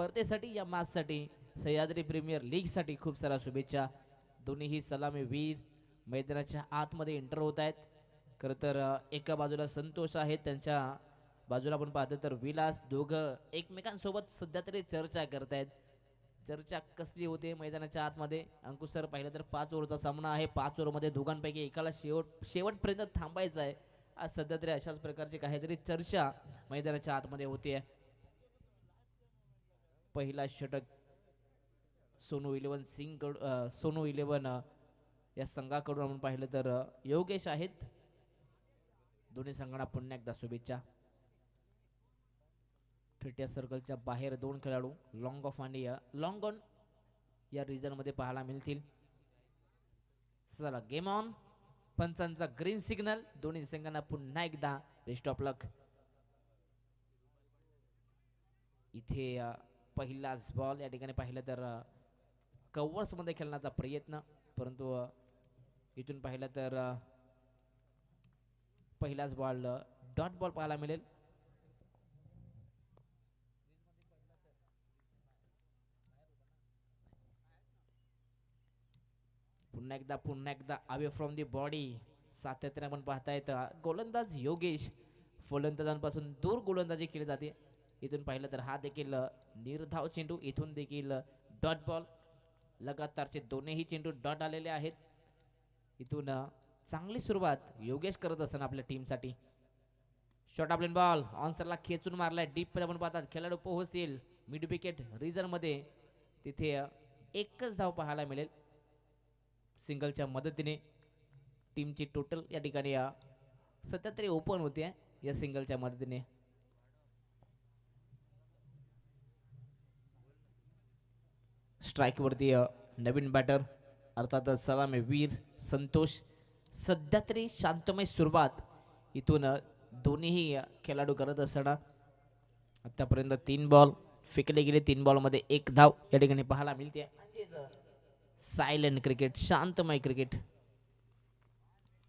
स्पर्धेसाठी या मॅचसाठी Sahyadri premier league साठी खूप साऱ्या शुभेच्छा। दोन्हीही सलामी वीर मैदानाच्या आतमध्ये एंटर होत आहेत। खरं तर एका बाजूला संतोष आहेत, त्यांच्या बाजूला आपण पाहतो तर विलास, दोघं एकमेकांसोबत सध्या तरी चर्चा करतायत। चर्चा कसली होते मैदानाच्या आतमध्ये अंकुश सर, पाहिलं तर 5 ओव्हरचा सामना आहे। 5 ओव्हरमध्ये दोघांपैकी एकाला शेवटपर्यंत थांबायचं आहे। आज सध्या तरी अशाच प्रकारची काहीतरी चर्चा मैदानाच्या आतमध्ये होते। पहिला षटक सोनू 11 सिंग सोनू 11 या संघाकडून आपण पाहिलं तर योगेश आहेत। दोन्ही संघांना पुन्हा एकदा शुभेच्छा। 30 सर्कलच्या बाहेर दोन खेळाडू लॉंग ऑफ आणि लॉंग ऑन या रिजन मध्ये पाहायला मिळतील। चला गेम ऑन, पंचांचा ग्रीन सिग्नल, दोन्ही संघांना पुन्हा एकदा बेस्ट ऑफ लक। इथे पहिलाच बॉल या ठिकाणी पाहिलं तर कव्हर्स मध्ये खेळण्याचा प्रयत्न, परंतु इथून पाहिलं तर पहिलाच बॉल डॉट बॉल पाहायला मिळेल। पुन्हा एकदा अवे फ्रॉम दी बॉडी सातत्याने आपण पाहतायत गोलंदाज योगेश, फलंदाजांपासून दूर गोलंदाजी केली जाते। इथून पाहिलं तर हा देखील निर्धाव चेंडू, इथून देखील डॉट बॉल, लगातारचे दोन्ही चेंडू डॉट आलेले आहेत। इथून चांगली सुरुवात योगेश करत असताना आपल्या टीमसाठी। शॉर्ट ऑफ लेन बॉल ऑनसरला खेचून मारलाय, डीप मध्ये आपण पाहतात खेळाडू पोहोचतील मिड विकेट रिजन मध्ये, तिथे एकच धाव पाहायला मिळेल। सिंगलच्या मदतीने टीमची टोटल या ठिकाणी सध्या तरी ओपन होते या सिंगलच्या मदतीने। स्ट्राइक वरती नवीन बॅटर अर्थात सलामी वीर संतोष। सध्या तरी शांतमय सुरुवात इथून दोन्ही खेळाडू करत असताना आतापर्यंत 3 बॉल फेकले गेले, 3 बॉल मध्ये 1 धाव या ठिकाणी पाहायला मिळते। सायलेंट क्रिकेट, शांतमय क्रिकेट।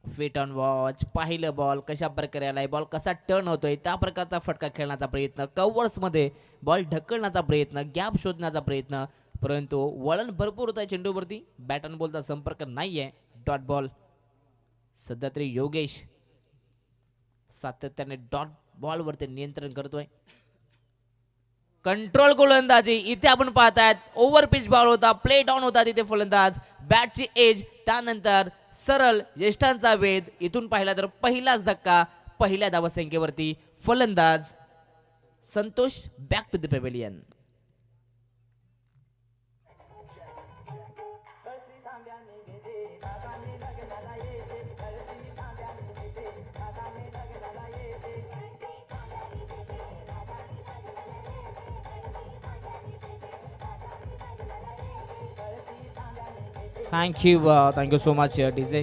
वेट ऑन वॉच, पाहिलं बॉल कशा प्रकारे आलाय, बॉल कसा टर्न होतोय, त्या प्रकारचा फटका खेळण्याचा प्रयत्न, कव्हर्स मध्ये बॉल ढकलण्याचा प्रयत्न, गॅप शोधण्याचा प्रयत्न, परंतु वळण भरपूर होत आहे चेंडूवरती, बॅट अँड बॉलचा संपर्क नाहीये, डॉट बॉल। सध्या तरी योगेश सातत्याने डॉट बॉल वरती नियंत्रण करतोय। कंट्रोल गोलंदाजी इथे आपण पाहतायत, ओव्हर पिच बॉल होता, प्ले डाऊन होता तिथे फलंदाज, बॅटची एज, त्यानंतर सरळ ज्येष्ठांचा वेध। इथून पाहिला तर पहिलाच धक्का, पहिल्या धावसंख्येवरती फलंदाज Santosh back to the pavilion. Thank you so much DJ.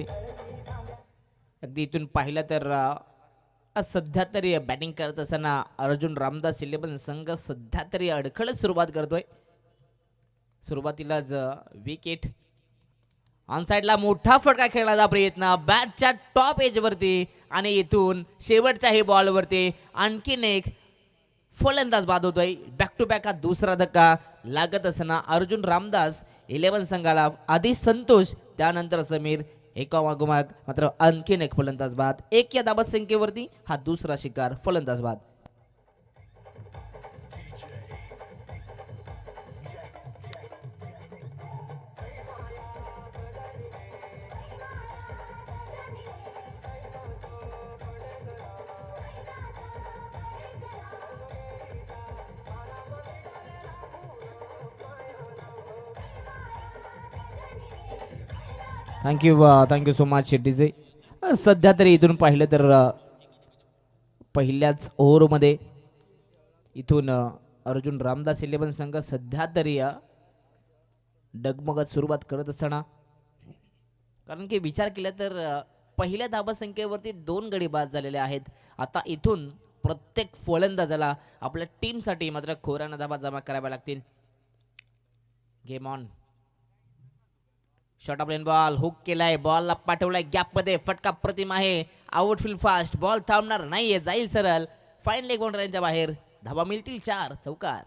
अगदी इथून पाहिलं तर सध्या तरी बॅटिंग करत असताना अर्जुन रामदास 11 संघ सध्या तरी अडखळत सुरुवात करतोय। सुरुवातीलाच विकेट, ऑन साइडला मोठा फटका खेळण्याचा प्रयत्न बॅटच्या टॉप एज वरती, आणि इथून शेवटच्या हे बॉल वरती आणखीन एक फलंदाज बाद होतोय। बॅक टू बॅक हा दुसरा धक्का लागत असताना अर्जुन रामदास 11 संघाला आधी संतोष, त्यानंतर समीर, एका मागोमाग मात्र आणखीन एक फलंदाज बाद। 1 या धावत संख्येवरती हा दुसरा शिकार, फलंदाज बाद। Thank you so much DJ. सध्या तरी इथून पाहिलं तर पहिल्याच ओव्हरमध्ये इथून अर्जुन रामदास 11 संघ सध्या तरी डगमगत सुरुवात करत असताना, कारण की विचार केला तर पहिल्या धावसंख्येवरती 2 गडी बाद झालेले आहेत। आता इथून प्रत्येक फलंदाजाला आपल्या टीमसाठी मात्र खोऱ्यानं धावा जमा कराव्या लागतील। Game on, short of lane ball hook केलाय, बॉलला पाठवलाय गॅप मध्ये, फटका प्रतिम आहे, आउटफील्ड फास्ट, बॉल थांबणार नाहीये, जाईल सरळ फाईन लेग बाउंड्रीच्या बाहेर, धावा मिळतील 4, चौकार।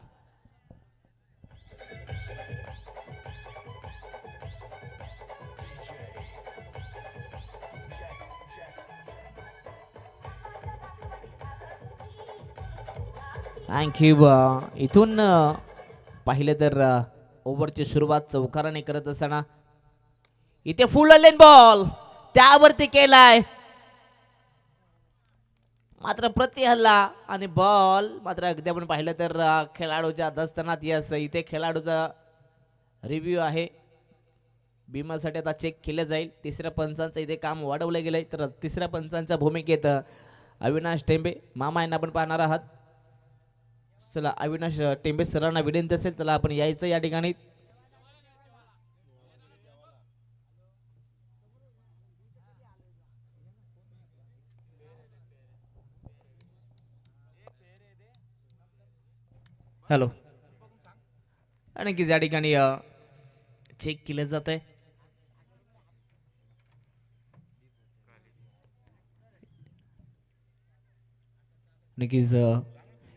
थँक्यू. इथून पाहिलं तर ओव्हरची सुरुवात चौकाराने करत असताना इथे फुल लेन बॉल त्यावरती केलाय, मात्र प्रति हल्ला आणि बॉल मात्र अगदी आपण पाहिलं तर खेळाडूच्या दस्तनात यस. इथे खेळाडूचा रिव्ह्यू आहे, भीमासाठी आता चेक केलं जाईल. तिसऱ्या पंचांचं इथे काम वाढवलं गेलंय, तर तिसऱ्या पंचांच्या भूमिकेत अविनाश टेंबे मामा यांना आपण पाहणार आहात. चला अविनाश टेंबे सरांना विनंती असेल, चला आपण यायचं या ठिकाणी. हॅलो. आणि की या ठिकाणी चेक केलं जात आहे. नक्कीच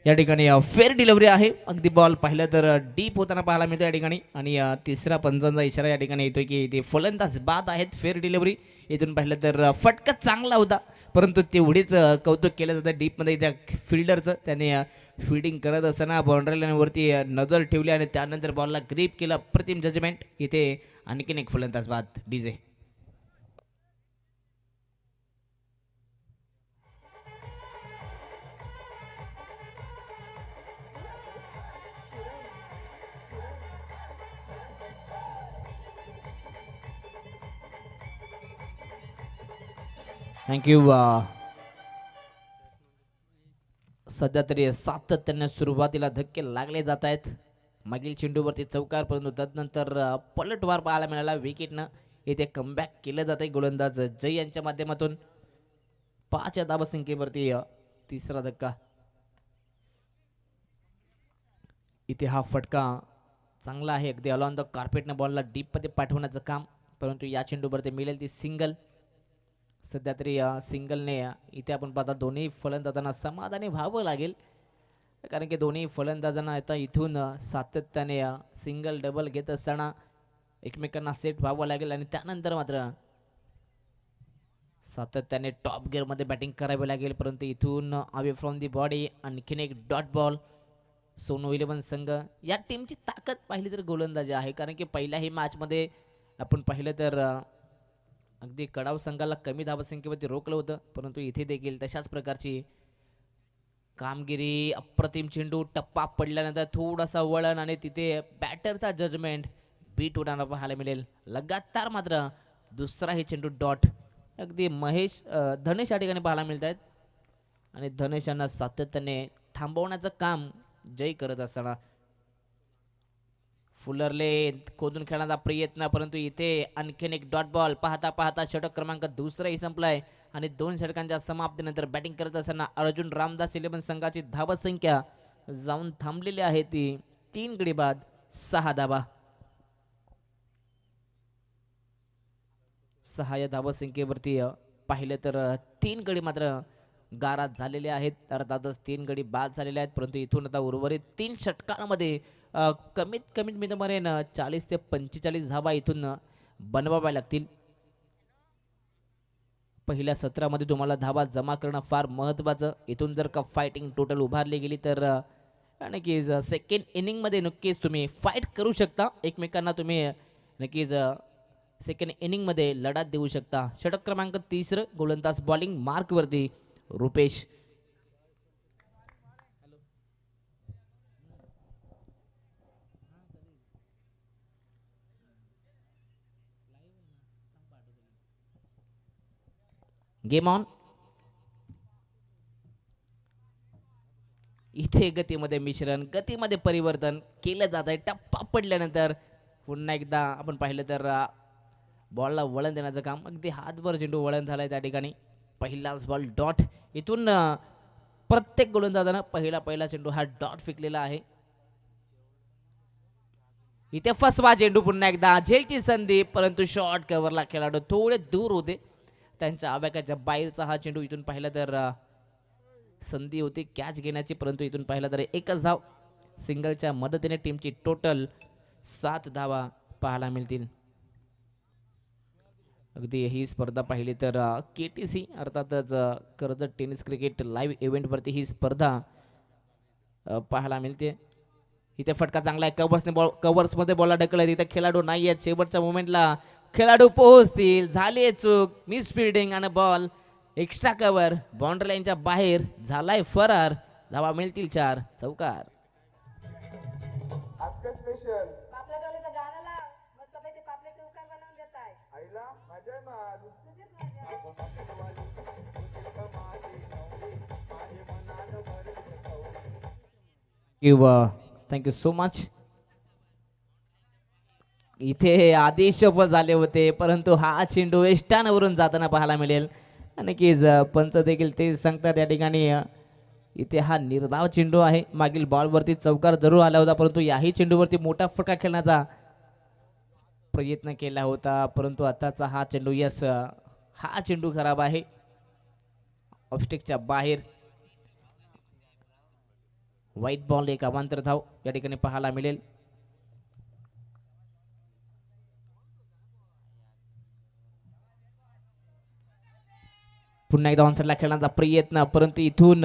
या ठिकाणी फेअर डिलिव्हरी आहे. अगदी बॉल पाहिलं तर डीप होताना पाहायला मिळतं या ठिकाणी. आणि तिसरा पंचांचा इशारा या ठिकाणी येतोय की ते फलंदाज बाद आहेत. फेअर डिलिव्हरी इथून पाहिलं तर फटका चांगला होता, परंतु तेवढीच कौतुक केलं जातं डीपमध्ये त्या फिल्डरचं. त्याने फिल्डिंग करत असताना बाउंड्री लाईनवरती नजर ठेवली आणि त्यानंतर बॉलला ग्रीप केला. प्रतिम जजमेंट. इथे आणखीन एक फलंदाज बाद. डीजे. थँक्यू. सध्या तरी सातत्याने सुरुवातीला धक्के लागले जात आहेत. मागील चेंडूवरती चौकार, परंतु तदनंतर पलटवार पाहायला मिळाला विकेटनं. इथे कमबॅक केलं जात आहे गोलंदाज जय यांच्या माध्यमातून. 5 या धावसंख्येवरती तिसरा धक्का. इथे हा फटका चांगला आहे, अगदी अलॉन द कार्पेटनं बॉलला डीपमध्ये पाठवण्याचं काम, परंतु या चेंडूवरती मिळेल ती सिंगल. सध्या तरी सिंगलने इथे आपण पाहता दोन्ही फलंदाजांना समाधानी व्हावं लागेल, कारण की दोन्ही फलंदाजांना आता इथून सातत्याने सिंगल डबल घेत असताना एकमेकांना सेट व्हावं लागेल. आणि त्यानंतर मात्र सातत्याने टॉप गिअरमध्ये बॅटिंग करावी लागेल. परंतु इथून अवे फ्रॉम दी बॉडी आणखीन एक डॉट बॉल. सोनू 11 संघ या टीमची ताकद पाहिली तर गोलंदाजी आहे, कारण की पहिल्याही मॅचमध्ये आपण पाहिलं तर अगदी कडाव संघाला कमी धावसंख्येवरती रोखलं होतं, परंतु इथे देखील तशाच प्रकारची कामगिरी. अप्रतिम चेंडू, टप्पा पडल्यानंतर थोडासा वळण आणि तिथे बॅटरचा जजमेंट बीट होताना पाहायला मिळेल. लगातार मात्र दुसराही चेंडू डॉट. अगदी धनेश या ठिकाणी पाहायला मिळत आहेत आणि धनेश यांना सातत्याने थांबवण्याचं काम जय करत असताना फुलरले खोदून खेळण्याचा प्रयत्न, परंतु इथे आणखीन एक डॉट बॉल. पाहता पाहता षटक क्रमांक दुसराही संपलाय आणि 2 षटकांच्या समाप्तीनंतर बॅटिंग करत असताना अर्जुन रामदास 11 संघाची धावसंख्या जाऊन थांबलेली आहे ती 3 गडी बाद 6 धावा. 6 या धावसंख्येवरती पाहिलं तर 3 गडी मात्र गारात झालेले आहेत. अर्थातच 3 गडी बाद झालेले आहेत, परंतु इथून आता उर्वरित 3 षटकांमध्ये कमीत कमीत मी तुम्हाला 40 ते 45 धावा इथून बनवाव्या लागतील. पहिल्या सत्रामध्ये तुम्हाला धावा जमा करणं फार महत्त्वाचं. इथून जर का फायटिंग टोटल उभारली गेली तर नक्कीच सेकंड इनिंगमध्ये नक्कीच तुम्ही फाईट करू शकता एकमेकांना. तुम्ही नक्कीच सेकंड इनिंगमध्ये लढा देऊ शकता. षटक क्रमांक 3 गोलंदाज बॉलिंग मार्कवरती रुपेश. Game on. इथे गतीमध्ये मिश्रण, गतीमध्ये परिवर्तन केलं जात आहे. टप्पा पडल्यानंतर पुन्हा एकदा आपण पाहिलं तर बॉलला वळण देण्याचं काम. अगदी हातभर चेंडू वळण झालंय त्या ठिकाणी. पहिलाच बॉल डॉट. इथून प्रत्येक गोलंदाजानं पहिला चेंडू हा डॉट फेकलेला आहे. इथे फसवा चेंडू, पुन्हा एकदा झेलची संधी, परंतु शॉर्ट कव्हरला खेळाडू थोडे दूर होते त्यांच्या आवाक्याच्या बाहेरचा हा चेंडू. इथून पाहिलं तर संधी होती कॅच घेण्याची, परंतु इथून पाहिलं तर एकच धाव. सिंगलच्या मदतीने टीमची टोटल 7 धावा पाहायला मिळतील. अगदी ही स्पर्धा पाहिली तर KTC अर्थातच कर्जत टेनिस क्रिकेट लाईव्ह इव्हेंटवरती ही स्पर्धा पाहायला मिळते. इथे फटका चांगला आहे, कव्हर्समध्ये बॉलला ढकलत, इथे खेळाडू नाही आहेत. शेवटच्या मोमेंटला खेळाडू पोहोचतील, झाली चूक, मिस फिल्डिंग आणि बॉल एक्स्ट्रा कव्हर बाउंड्री लाईनच्या बाहेर झालाय फरार. धावा मिळतील 4. चौकार. आजका स्पेशल पापलेट वालीचं गाणं लाव, मस्तपैकी पापलेट उकार बनवून देत आहे. आईला मजा मार तुझीच मजा. Thank you so much. इथे आदेश पण झाले होते, परंतु हा चेंडू वेष्टांवरून जाताना पाहायला मिळेल. नक्कीच पंच देखील ते सांगतात या ठिकाणी इथे हा निर्धाव चेंडू आहे. मागील बॉलवरती चौकार जरूर आला होता, परंतु याही चेंडूवरती मोठा फटका खेळण्याचा प्रयत्न केला होता, परंतु आताचा हा चेंडू हा चेंडू खराब आहे, ऑफस्टिकच्या बाहेर. व्हाईट बॉल, एक अवांतर धाव या ठिकाणी पाहायला मिळेल. पुन्हा एकदा ऑनसाइडला खेळण्याचा प्रयत्न, परंतु इथून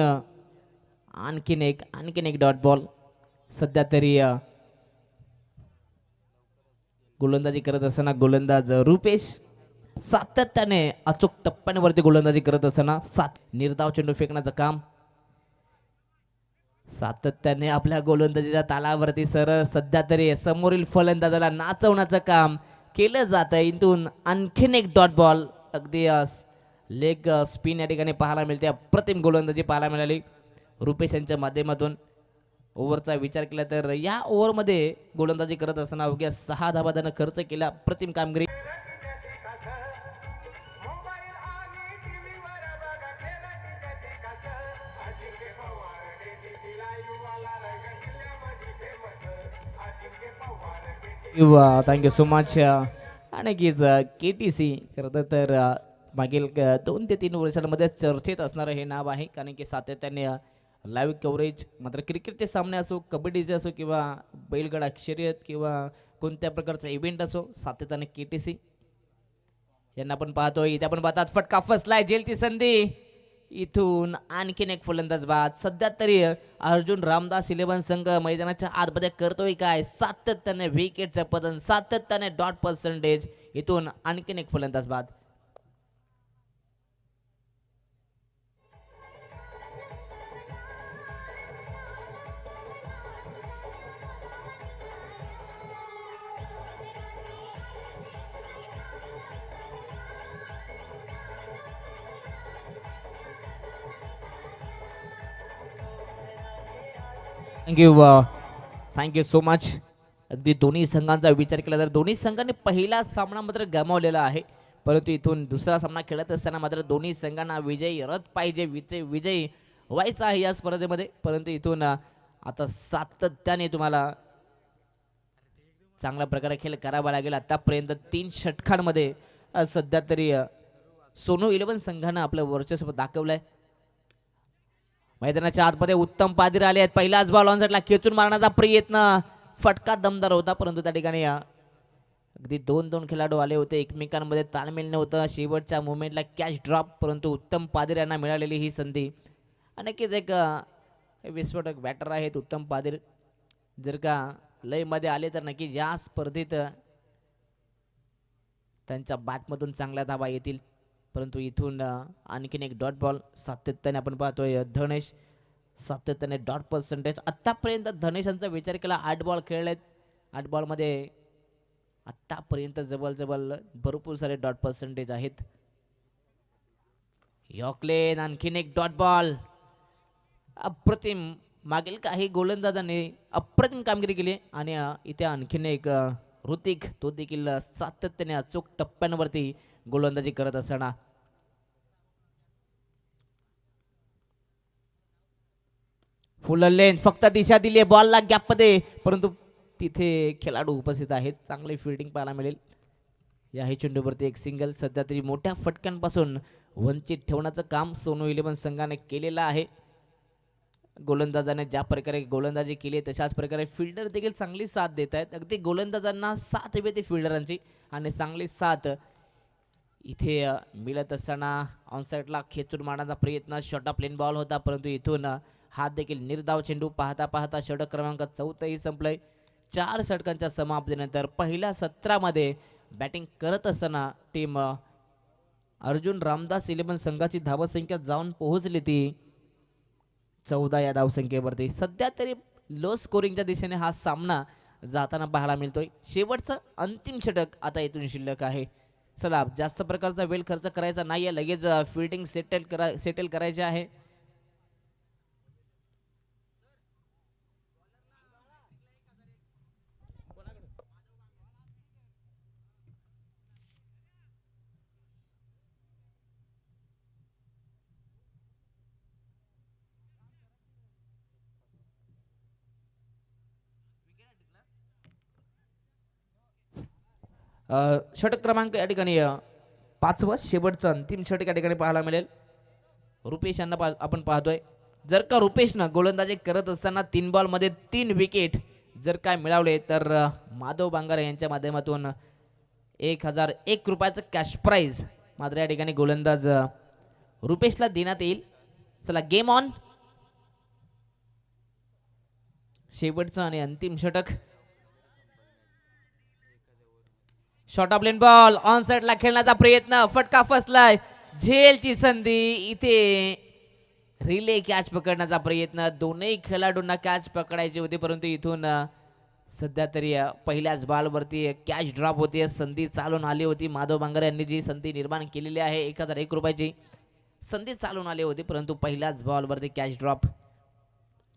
आणखीन एक डॉट बॉल. सध्या तरी गोलंदाजी करत असताना गोलंदाज रुपेश सातत्याने अचूक टप्प्यांवरती गोलंदाजी करत असताना निर्धाव चेंडू फेकण्याचं काम सातत्याने आपल्या गोलंदाजीच्या तालावरती सध्या तरी समोरील फलंदाजाला नाचवण्याचं काम केलं जात आहे. इथून आणखीन एक डॉट बॉल, अगदी लेग स्पिन या ठिकाणी पाहायला मिळते. अप्रतिम गोलंदाजी पाहायला मिळाली रुपेश यांच्या माध्यमातून. ओव्हरचा विचार केला तर या ओव्हरमध्ये गोलंदाजी करत असताना अवघ्या 6 धावा त्यानं खर्च केला. अप्रतिम कामगिरी. Thank you so much. आणखीच KTC खरं तर मागील 2 ते 3 वर्षांमध्ये चर्चेत असणारं हे नाव आहे, कारण की सातत्याने लाईव्ह कव्हरेज मात्र क्रिकेटचे सामने असो, कबड्डीचे असो किंवा बैलगाडा शर्यत किंवा कोणत्या प्रकारचा इव्हेंट असो, सातत्याने KTC यांना आपण पाहतोय. इथे आपण पाहतात फटका फसलाय, जेलची संधी. इथून आणखीन एक फलंदाज बाद. सध्या तरी अर्जुन रामदास 11 संघ मैदानाच्या आतमध्ये करतोय काय, सातत्याने विकेटचं पतन, सातत्याने डॉट पर्सेंटेज. इथून आणखीन एक फलंदाज बाद. Thank you so much. अगदी दोन्ही संघांचा विचार केला तर दोन्ही संघांनी पहिला सामना मात्र गमावलेला आहे, परंतु इथून दुसरा सामना खेळत असताना मात्र दोन्ही संघांना विजयी रथ पाहिजे, विजयी व्हायचा आहे या स्पर्धेमध्ये. परंतु इथून आता सातत्याने तुम्हाला चांगल्या प्रकारे खेळ करावा लागेल. आतापर्यंत 3 षटकांमध्ये सध्या तरी सोनू 11 संघानं आपलं वर्चस्व दाखवलंय. मैदानाच्या आतमध्ये उत्तम पादिर आले आहेत. पहिलाच बॉल ऑनसाइडला खेचून मारण्याचा प्रयत्न, फटका दमदार होता, परंतु त्या ठिकाणी अगदी 2 खेळाडू आले होते, एकमेकांमध्ये ताळमेळ नव्हतं. शेवटच्या मुवमेंटला कॅच ड्रॉप, परंतु उत्तम पादिर यांना मिळालेली ही संधी. नक्कीच एक विस्फोटक बॅटर आहेत उत्तम पादिर. जर का लयमध्ये आले तर नक्की या स्पर्धेत त्यांच्या बॅटमधून चांगल्या धावा येतील. परंतु इथून आणखीन एक डॉट बॉल. सातत्याने आपण पाहतोय धनेश, सातत्याने डॉट पर्सेंटेज. आत्तापर्यंत धनेशांचा विचार केला 8 बॉल खेळलेत. 8 बॉलमध्ये आत्तापर्यंत जवळ भरपूर सारे डॉट पर्सेंटेज आहेत. यॉकलेन आणखीन एक डॉट बॉल. अप्रतिम, मागील काही गोलंदाजांनी अप्रतिम कामगिरी केली. आणि इथे आणखीन एक ऋतिक, तो देखील सातत्याने अचूक टप्प्यांवरती गोलंदाजी करत असताना फुल लेंथ, फक्त दिशा दिली बॉलला गॅपमध्ये, परंतु तिथे खेळाडू उपस्थित आहेत. चांगली फिल्डिंग पाहायला मिळेल. याही चेंडूवरती एक सिंगल. सध्या तरी मोठ्या फटक्यांपासून वंचित ठेवण्याचं काम सोनू 11 संघाने केलेलं आहे. गोलंदाजाने ज्या प्रकारे गोलंदाजी केली तशाच प्रकारे फिल्डर देखील चांगली साथ देत आहेत. अगदी गोलंदाजांना साथ मिळते फिल्डरांची, आणि चांगली साथ इथे मिळत असताना ऑनसाइडला खेचून मारण्याचा प्रयत्न. शॉर्ट ऑफ प्लेन बॉल होता, परंतु इथून हा देखील निर्धाव चेंडू. पाहता पाहता षटक क्रमांक 14 संपलंय. 4 षटकांच्या समाप्तीनंतर पहिल्या सत्रामध्ये बॅटिंग करत असताना टीम अर्जुन रामदास इलेव्हन संघाची धावसंख्या जाऊन पोहोचली ती 14 या धावसंख्येवरती. सध्या तरी लो स्कोरिंगच्या दिशेने हा सामना जाताना पाहायला मिळतोय. शेवटचं अंतिम षटक आता इथून शिल्लक आहे. चला, जास्त प्रकारचा वेळ खर्च करायचा नाहीये, लगेच फिल्डिंग सेटल करायचे आहे. षटक क्रमांक या ठिकाणी 5वं शेवटचं अंतिम षटक या ठिकाणी पाहायला मिळेल. रुपेश यांना आपण पाहतोय. जर का रुपेशनं गोलंदाजी करत असताना 3 बॉलमध्ये 3 विकेट जर काय मिळवले तर माधव बांगारे यांच्या माध्यमातून 1001 रुपयाचं कॅश प्राइज मात्र या ठिकाणी गोलंदाज रुपेशला देण्यात येईल. चला, गेम ऑन. शेवटचं आणि अंतिम षटक. Short of lane ball on साइडला खेळण्याचा प्रयत्न, फटका फसलाय. झेलची संधी, इथे रिले कॅच पकडण्याचा प्रयत्न. दोन्ही खेळाडूंना कॅच पकडायची होती परंतु इथून सध्या तरी पहिल्याच बॉलवरती कॅच ड्रॉप होती. संधी चालून आली होती. माधव बांगर यांनी जी संधी निर्माण केलेली आहे 1001 रुपयाची संधी चालून आली होती परंतु पहिल्याच बॉलवरती कॅच ड्रॉप.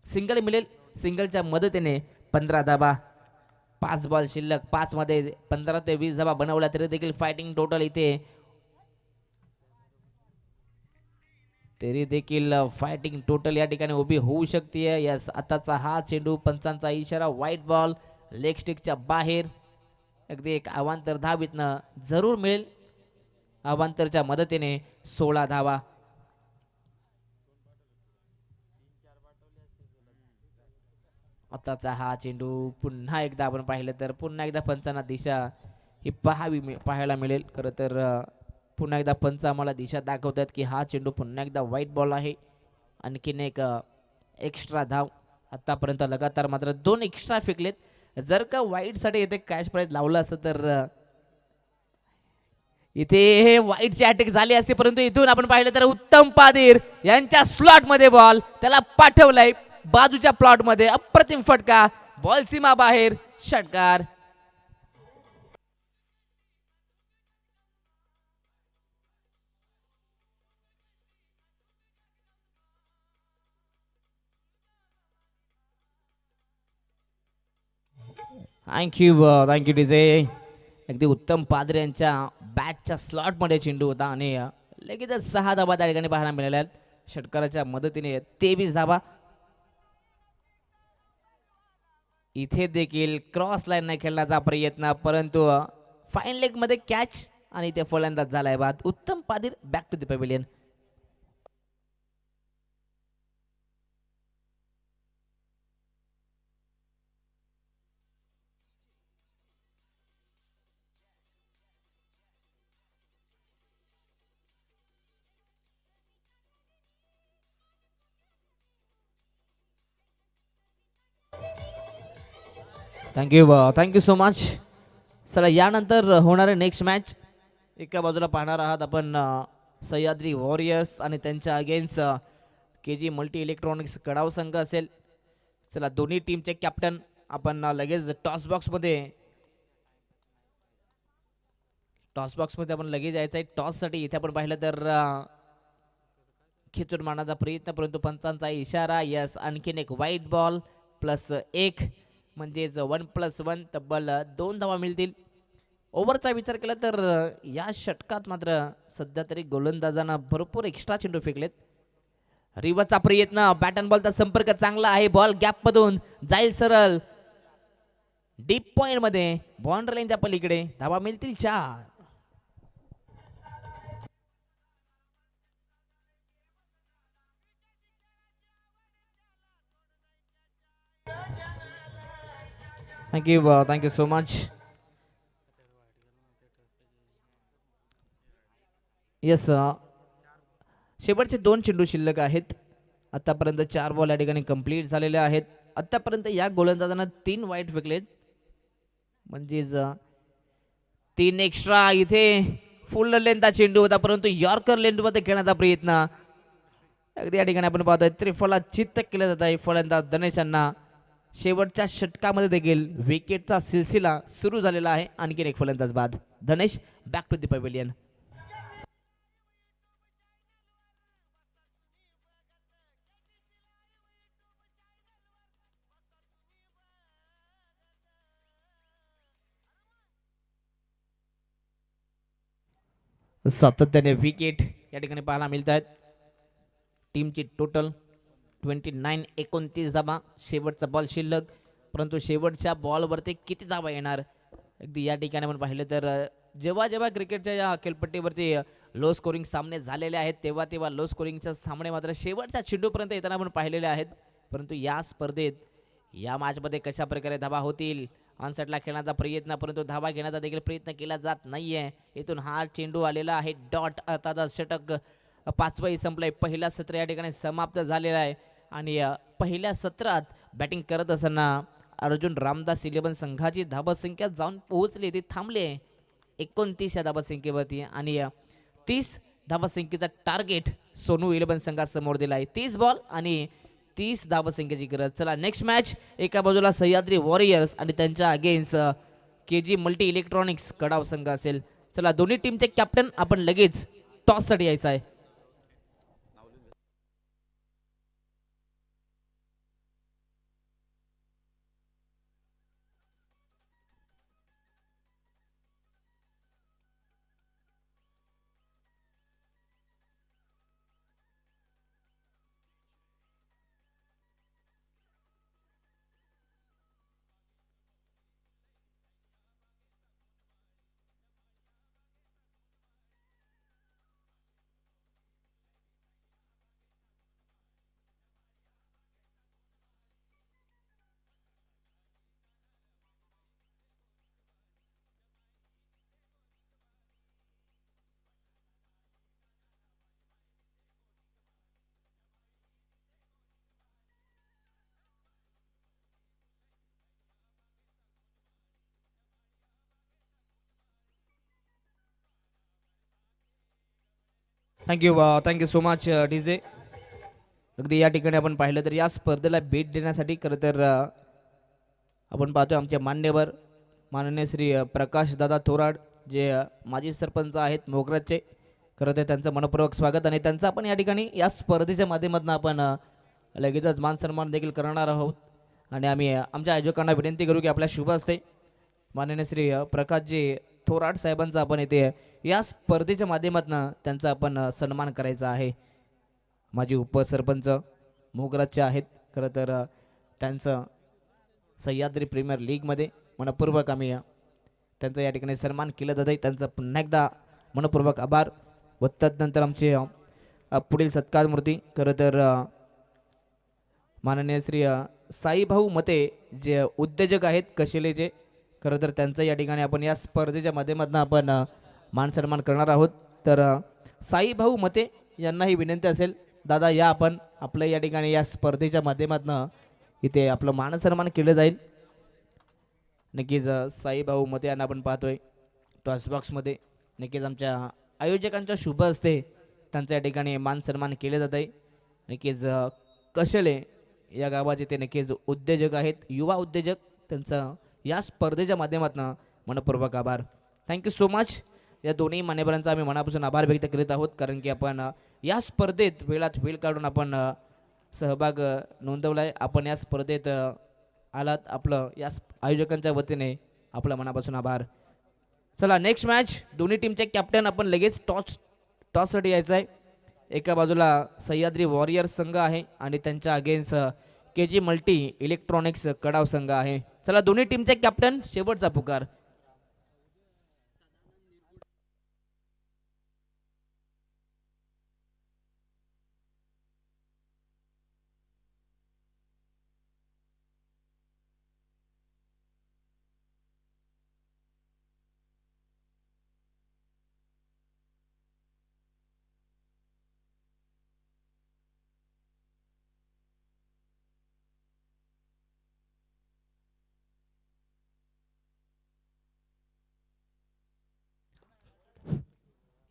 सिंगल मिळेल. सिंगलच्या मदतीने 15 धाबा. 5 बॉल शिल्लक. 5 मध्ये 15 ते 20 धाबा बनवल्या तरी देखील फायटिंग टोटल इथे फायटिंग टोटल या ठिकाणी उभी होऊ शकते. यस, आताचा हा चेंडू, पंचांचा इशारा, व्हाईट बॉल, लेग स्टिकच्या बाहेर. अगदी एक अवांतर धाव इथनं जरूर मिळेल. अवांतरच्या मदतीने 16 धावा. आताचा हा चेंडू पुन्हा एकदा आपण पाहिलं तर पुन्हा एकदा पंचांना दिशा ही पाहायला मिळेल. खरं तर पुन्हा एकदा पंच आम्हाला दिशा दाखवतात की हा चेंडू पुन्हा एकदा व्हाईट बॉल आहे. आणखीन एक एक्स्ट्रा धाव. आतापर्यंत लगातार मात्र 2 एक्स्ट्रा फेकलेत. जर का व्हाईटसाठी इथे कॅश प्राइज लावलं असतं तर इथे व्हाईटची अटॅक झाली असते परंतु इथून आपण पाहिलं तर उत्तम पादीर यांच्या स्लॉट मध्ये बॉल त्याला पाठवलाय बाजूच्या प्लॉट मध्ये. अप्रतिम फटका, बॉल सीमा बाहेर, षटकार. Thank you DJ. अगदी उत्तम पादरे यांच्या बॅटच्या स्लॉट मध्ये चेंडू होता आणि लगेचच 6 धाबा त्या ठिकाणी पाहायला मिळाल्या. षटकाराच्या मदतीने 23 धाबा. इथे देखील क्रॉस लाईन नाही खेळण्याचा प्रयत्न परंतु फाईन लेग मध्ये कॅच आणि इथे फलंदाज झालाय बाद. Uttam Padir back to the pavilion. Thank you so much. चला, यानंतर होणारे नेक्स्ट मॅच एका बाजूला पाहणार आहात आपण सह्याद्री वॉरियर्स आणि त्यांच्या अगेन्स्ट KG मल्टी इलेक्ट्रॉनिक्स कडाव संघ असेल. चला, दोन्ही टीमचे कॅप्टन आपण लगेच टॉस बॉक्समध्ये आपण लगेच यायचं आहे. टॉससाठी इथे आपण पाहिलं तर खेचून मारण्याचा प्रयत्न परंतु पंचांचा इशारा. यस, आणखीन एक व्हाईट बॉल +1 म्हणजेच 1+1 तब्बल 2 धावा मिळतील. ओव्हरचा विचार केला तर या षटकात मात्र सध्या तरी गोलंदाजांना भरपूर एक्स्ट्रा चेंडू फेकलेत. रिव्हर्सचा प्रयत्न, बॅट अँड बॉलचा संपर्क चांगला आहे. बॉल गॅप मधून जाईल सरळ डीप पॉइंट मध्ये, बाउंड्री लाईनच्या पलीकडे. धावा मिळतील 4. Thank you so much. येस, शेवटचे 2 चेंडू शिल्लक आहेत आतापर्यंत 4 बॉल या ठिकाणी कंप्लीट झालेले आहेत. आतापर्यंत या गोलंदाजांना 3 वाईट फेकलेत, म्हणजेच 3 एक्स्ट्रा. इथे फुल लेंथचा चेंडू होता, परंतु यॉर्कर लेंथमध्ये खेळण्याचा प्रयत्न अगदी या ठिकाणी आपण पाहतोय त्रिफला चित्त केलं जात आहे फलंदाज धनेश यांना. शेवटच्या षटकामध्ये देखील विकेटचा सिलसिला सुरू झालेला आहे. आणखीन एक फलंदाज बाद. धनेश, बॅक टू द पॅव्हिलियन. सातत्याने विकेट या ठिकाणी पाहायला मिळत आहेत. टीमची टोटल 29 धाबा. शेवटचा बॉल शिल्लक, परंतु शेवटच्या बॉलवरती किती धाबा येणार अगदी या ठिकाणी आपण पाहिलं तर जेव्हा जेव्हा क्रिकेटच्या या खेळपट्टीवरती लो स्कोरिंग सामने झालेले आहेत तेव्हा तेव्हा लो स्कोरिंगचे सामने मात्र शेवटच्या चेंडूपर्यंत येताना आपण पाहिलेले आहेत. परंतु या स्पर्धेत या मॅचमध्ये कशा प्रकारे धाबा होतील, ऑनसेटला खेळण्याचा प्रयत्न, परंतु धाबा घेण्याचा देखील प्रयत्न केला जात नाहीये. इथून हा चेंडू आलेला आहे डॉट. आता षटक 5वंही संपलंय. पहिला सत्र या ठिकाणी समाप्त झालेला आहे आणि पहिल्या सत्रात बॅटिंग करत असताना अर्जुन रामदास इलेव्हन संघाची धाबसंख्या जाऊन पोहोचली, ती थांबले 29 या धाबसंख्येवरती आणि 30 धाबसंख्येचा टार्गेट सोनू इलेव्हन संघासमोर दिला आहे. 30 बॉल आणि 30 धाबसंख्येची गरज. चला नेक्स्ट मॅच. एका बाजूला सह्याद्री वॉरियर्स आणि त्यांच्या अगेन्स्ट KG मल्टी इलेक्ट्रॉनिक्स कडाव संघ असेल. चला दोन्ही टीमचे कॅप्टन आपण लगेच टॉससाठी यायचं आहे. Thank you so much DJ. अगदी या ठिकाणी आपण पाहिलं तर या स्पर्धेला भेट देण्यासाठी खरं तर आपण पाहतोय आमचे मान्यवर माननीय श्री प्रकाश दादा थोराड जे माजी सरपंच आहेत मोगराचे. खरं तर त्यांचं मनपूर्वक स्वागत आणि त्यांचं आपण या ठिकाणी या स्पर्धेच्या माध्यमातून आपण लगेचच मान सन्मान देखील करणार आहोत. आणि आम्ही आमच्या आयोजकांना विनंती करू की आपल्या शुभ हस्ते माननीय श्री प्रकाशजी थोराड साहेबांचा आपण इथे या स्पर्धेच्या माध्यमातून त्यांचा आपण सन्मान करायचा आहे. माजी उपसरपंच मोगराचे आहेत. खरं तर त्यांचं सह्याद्री प्रीमियर लीगमध्ये मनपूर्वक आम्ही त्यांचा या ठिकाणी सन्मान केला जात आहे. त्यांचं पुन्हा एकदा मनपूर्वक आभार. व तदनंतर आमचे पुढील सत्कार मूर्ती खरं तर माननीय श्री साईभाऊ मते जे उद्योजक आहेत कशिलेचे. खरं तर त्यांचं या ठिकाणी आपण या स्पर्धेच्या माध्यमातून आपण मान सन्मान करणार आहोत. तर साईभाऊ मते यांनाही विनंती असेल, दादा या आपण आपलं या ठिकाणी या स्पर्धेच्या माध्यमातून इथे आपलं मान सन्मान केलं जाईल. नक्कीच साईभाऊ मते यांना आपण पाहतोय टॉस बॉक्समध्ये. नक्कीच आमच्या आयोजकांच्या शुभ हस्ते त्यांचं या ठिकाणी मान सन्मान केले जात आहे. नक्कीच कशेले या गावाचे ते नक्कीच उद्योजक आहेत, युवा उद्योजक. त्यांचं या स्पर्धेच्या माध्यमातून मनपूर्वक आभार. Thank you so much. या दोन्ही मान्यवरांचा आम्ही मनापासून आभार व्यक्त करीत आहोत, कारण की आपण या स्पर्धेत वेळात वेळ काढून आपण सहभाग नोंदवला आहे. आपण या स्पर्धेत आलात, आपलं या आयोजकांच्या वतीने आपलं मनापासून आभार. चला नेक्स्ट मॅच. दोन्ही टीमचे कॅप्टन आपण लगेच टॉससाठी यायचं आहे. एका बाजूला सह्याद्री वॉरियर्स संघ आहे आणि त्यांच्या अगेन्स्ट KG मल्टी इलेक्ट्रॉनिक्स कडाव संघ आहे. चला दोन्ही टीमचे कॅप्टन शेवटचा पुकार.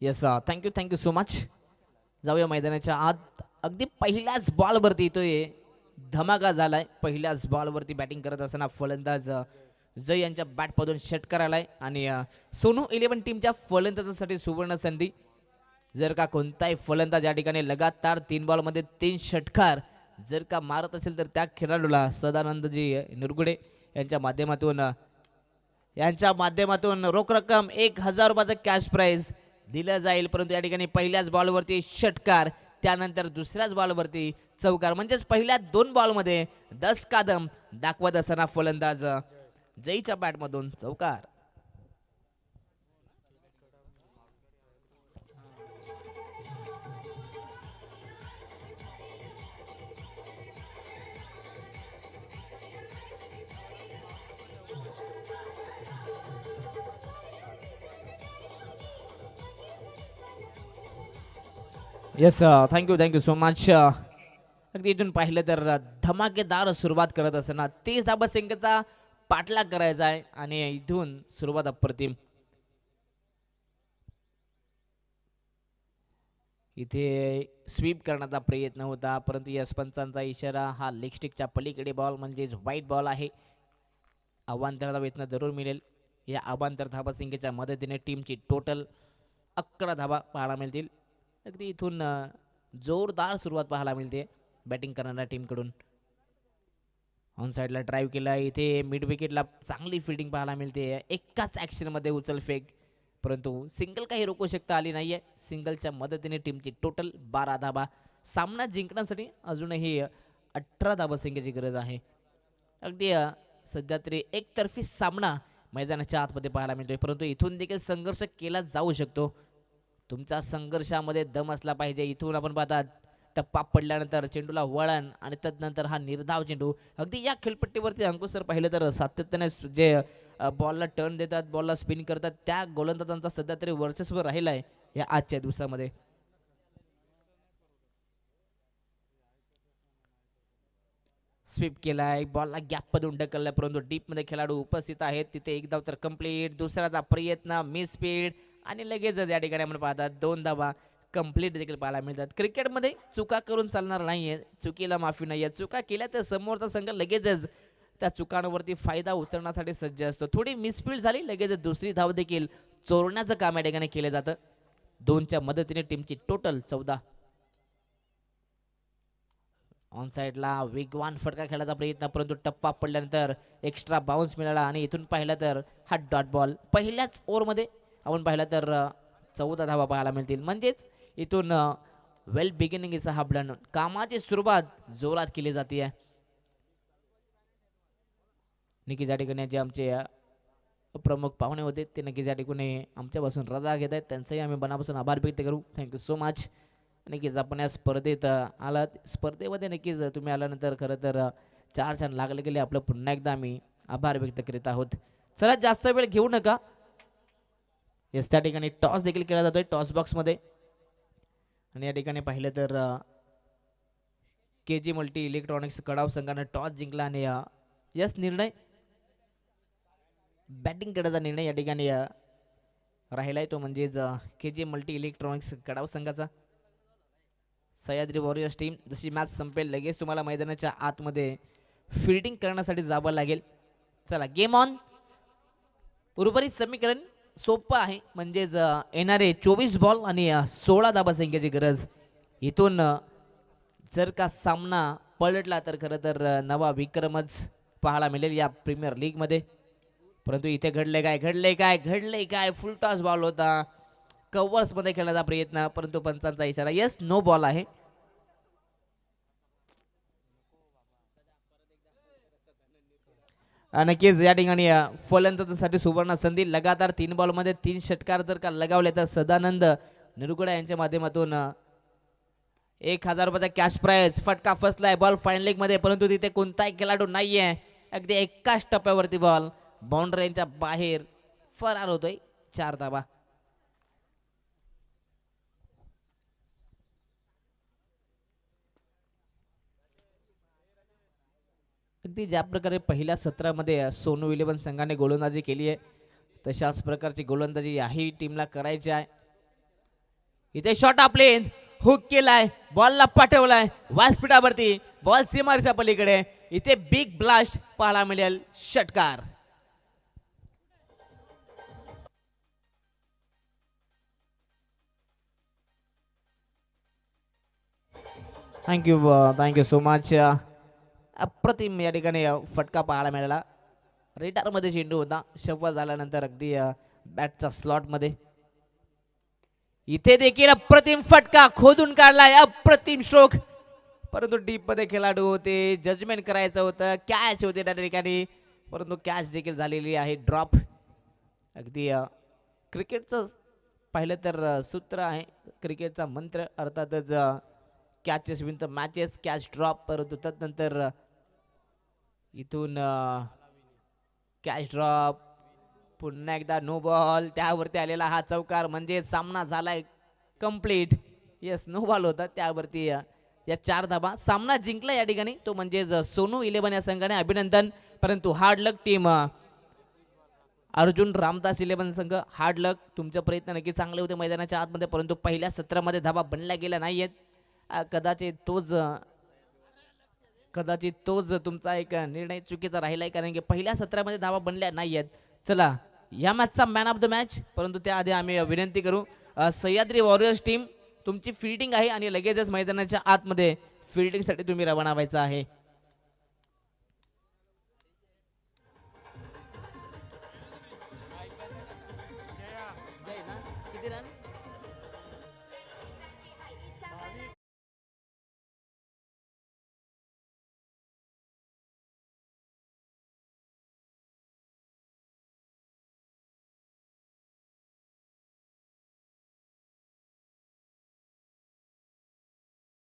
Yes thank you so much. जाऊया मैदानाच्या आत. अगदी पहिल्याच बॉलवरती येतोय धमाका झालाय. पहिल्याच बॉलवरती बॅटिंग करत असताना फलंदाज जय यांच्या बॅटमधून षटकार आलाय आणि सोनू 11 टीमच्या फलंदाजासाठी सुवर्ण संधी. जर का कोणताही फलंदाज या ठिकाणी लगातार 3 बॉलमध्ये 3 षटकार जर का मारत असेल तर त्या खेळाडूला सदानंदजी निरगुडे यांच्या माध्यमातून रोख रक्कम 1000 रुपयाचं कॅश प्राइज दिलं जाईल. परंतु या ठिकाणी पहिल्याच बॉलवरती षटकार, त्यानंतर दुसऱ्याच बॉलवरती चौकार, म्हणजेच पहिल्या 2 बॉलमध्ये 10 कदम दाखवत असताना फलंदाज जयच्या बॅटमधून चौकार. Yes thank you so much. अगदी इथून पाहिलं तर धमाकेदार सुरुवात करत असताना 30 धाबा संख्येचा पाठलाग करायचा आहे आणि इथून सुरुवात अप्रतिम. इथे स्वीप करण्याचा प्रयत्न होता परंतु यश पंचांचा इशारा हा लेग स्टिकच्या पलीकडे बॉल म्हणजेच वाईट बॉल आहे. अवांतर वेतन जरूर मिळेल. या अवांतर धाबा संख्येच्या मदतीने टीमची टोटल 11 धाबा पाहायला मिळतील. अगदी इथून जोरदार सुरुवात पाहायला मिळते बॅटिंग करणाऱ्या टीमकडून. ऑन साईडला ड्राईव्ह केला. इथे मिड विकेटला चांगली फिल्डिंग पाहायला मिळते. एकाच ॲक्शनमध्ये उचल फेक परंतु सिंगल काही रोखू शकता आली नाही आहे. सिंगलच्या मदतीने टीमची टोटल 12 धाबा. सामना जिंकण्यासाठी अजूनही 18 धाबा संख्येची गरज आहे. अगदी सध्या तरी एकतर्फी सामना मैदानाच्या आतमध्ये पाहायला मिळतोय परंतु इथून देखील संघर्ष केला जाऊ शकतो. तुमचा संघर्षामध्ये दम असला पाहिजे. इथून आपण पाहता टप्पा पडल्यानंतर चेंडूला वळण आणि तदनंतर हा निर्धाव चेंडू. अगदी या खेळपट्टीवरती अंकुश सर पाहिलं तर सातत्याने जे बॉलला टर्न देतात, बॉलला स्पिन करतात, त्या गोलंदाजांचा सध्या तरी वर्चस्व राहिलं आहे या आजच्या दिवसामध्ये. स्वीप केलाय, बॉलला गॅपमधून ढकललाय परंतु डीपमध्ये खेळाडू उपस्थित आहेत. तिथे एक धाव तर कंप्लीट. दुसऱ्याचा प्रयत्न मिस स्पीड आणि लगेचच या ठिकाणी आपण पाहतात 2 धावा कंप्लीट देखील पाहायला मिळतात. क्रिकेटमध्ये चुका करून चालणार नाहीये, चुकीला माफी नाहीये. चुका केल्या तर समोरचा संघ लगेचच त्या चुकांवरती फायदा उचलण्यासाठी सज्ज असतो. थोडी मिसफील्ड झाली लगेच दुसरी धाव देखील चोरण्याचं काम या ठिकाणी केलं जातं. 2च्या मदतीने टीमची टोटल 14. ऑन साईडला वेगवान फटका खेळायचा प्रयत्न परंतु टप्पा पडल्यानंतर एक्स्ट्रा बाउन्स मिळाला आणि इथून पाहिलं तर हा डॉट बॉल. पहिल्याच ओव्हरमध्ये आपण पाहिलं तर 14 धावा पाहायला मिळतील. म्हणजेच इथून वेल बिगिनिंग इज अ हाफ कामाची सुरुवात जोरात केली जाते. नक्कीच या ठिकाणी जे आमचे प्रमुख पाहुणे होते ते नक्कीच या ठिकाणी आमच्यापासून रजा घेत आहेत. त्यांचाही आम्ही मनापासून आभार व्यक्त करू. Thank you so much. नक्कीच आपण या स्पर्धेत आलात. स्पर्धेमध्ये नक्कीच तुम्ही आल्यानंतर खरं तर 4 छान लागले गेले आपलं पुन्हा एकदा आम्ही आभार व्यक्त करीत आहोत. चला जास्त वेळ घेऊ नका. येस त्या ठिकाणी टॉस देखील केला जातोय टॉस बॉक्समध्ये आणि या ठिकाणी पाहिलं तर KG मल्टी इलेक्ट्रॉनिक्स कडाव संघानं टॉस जिंकला आणि यस निर्णय बॅटिंग करण्याचा निर्णय या ठिकाणी राहिलाय तो म्हणजेच KG मल्टी इलेक्ट्रॉनिक्स कडाव संघाचा. सह्याद्री वॉरियर्स टीम जशी मॅच संपेल लगेच तुम्हाला मैदानाच्या आतमध्ये फिल्डिंग करण्यासाठी जावं लागेल. चला गेम ऑन. उर्वरित समीकरण सोपं आहे म्हणजेच येणारे 24 बॉल आणि 16 धाबा संख्येची गरज. इथून जर का सामना पलटला तर खरं तर नवा विक्रमच पाहायला मिळेल या प्रीमियर लीगमध्ये. परंतु इथे घडले काय फुल टॉस बॉल होता. कव्हर्समध्ये खेळण्याचा प्रयत्न परंतु पंचांचा इशारा यस नो बॉल आहे. नक्कीच या ठिकाणी फलंदाजासाठी सुवर्ण संधी. लगातार 3 बॉलमध्ये 3 षटकार जर का लगावले तर सदानंद निरगुडा यांच्या माध्यमातून 1000 रुपयाचा कॅश प्राइज. फटका फसलाय बॉल फाईन लेग मध्ये परंतु तिथे कोणताही खेळाडू नाहीये. अगदी एकाच टप्प्यावरती बॉल बाउंड्रीच्या बाहेर फरार होतोय. 4 धावा. अगदी ज्या प्रकारे पहिल्या सत्रामध्ये सोनू 11 संघाने गोलंदाजी केली आहे तशाच प्रकारची गोलंदाजी याही टीमला करायची आहे. इथे शॉट आपले हुक केलाय, बॉलला पाठवलाय व्यासपीठावरती, बॉल सीमारेच्या पलीकडे. इथे बिग ब्लास्ट पाहायला मिळेल, षटकार. Thank you so much. अप्रतिम या ठिकाणी फटका पाहायला मिळाला. रेडारमध्ये चेंडू होता, शव्वा झाल्यानंतर अगदी बॅटच्या स्लॉटमध्ये. इथे देखील अप्रतिम फटका खोदून काढलाय, अप्रतिम स्ट्रोक, परंतु डीप मध्ये खेळाडू होते, जजमेंट करायचं होतं, कॅच होते त्या ठिकाणी, परंतु कॅच देखील झालेली आहे, ड्रॉप. अगदी क्रिकेटचं पाहिलं तर सूत्र आहे, क्रिकेटचा मंत्र अर्थातच catches win the matches, catch drop. परंतु त्यानंतर इथून कॅच ड्रॉप, पुन्हा एकदा नो बॉल, त्यावरती आलेला हा चौकार, म्हणजे सामना झालाय कंप्लीट. येस, नो बॉल होता, त्यावरती या 4 धाबा, सामना जिंकला या ठिकाणी, तो म्हणजे सोनू 11 या संघाने. अभिनंदन. परंतु हार्ड लक टीम अर्जुन रामदास 11 संघ, हार्ड लक. तुमचे प्रयत्न नक्की चांगले होते मैदानाच्या आतमध्ये, परंतु पहिल्या सत्रामध्ये धाबा बनल्या गेल्या नाहीयेत. कदाचित तोच तुमचा एक निर्णय चुकीचा राहिलाय, कारण की पहिल्या सत्रामध्ये धावा बनल्या नाहीयेत. चला, या मॅचचा मॅन ऑफ द मॅच, परंतु त्याआधी आम्ही विनंती करू, सह्याद्री वॉरियर्स टीम, तुमची फील्डिंग आहे आणि लगेचच मैदानाच्या आतमध्ये फील्डिंगसाठी तुम्ही रवाना व्हायचं आहे. किती रन?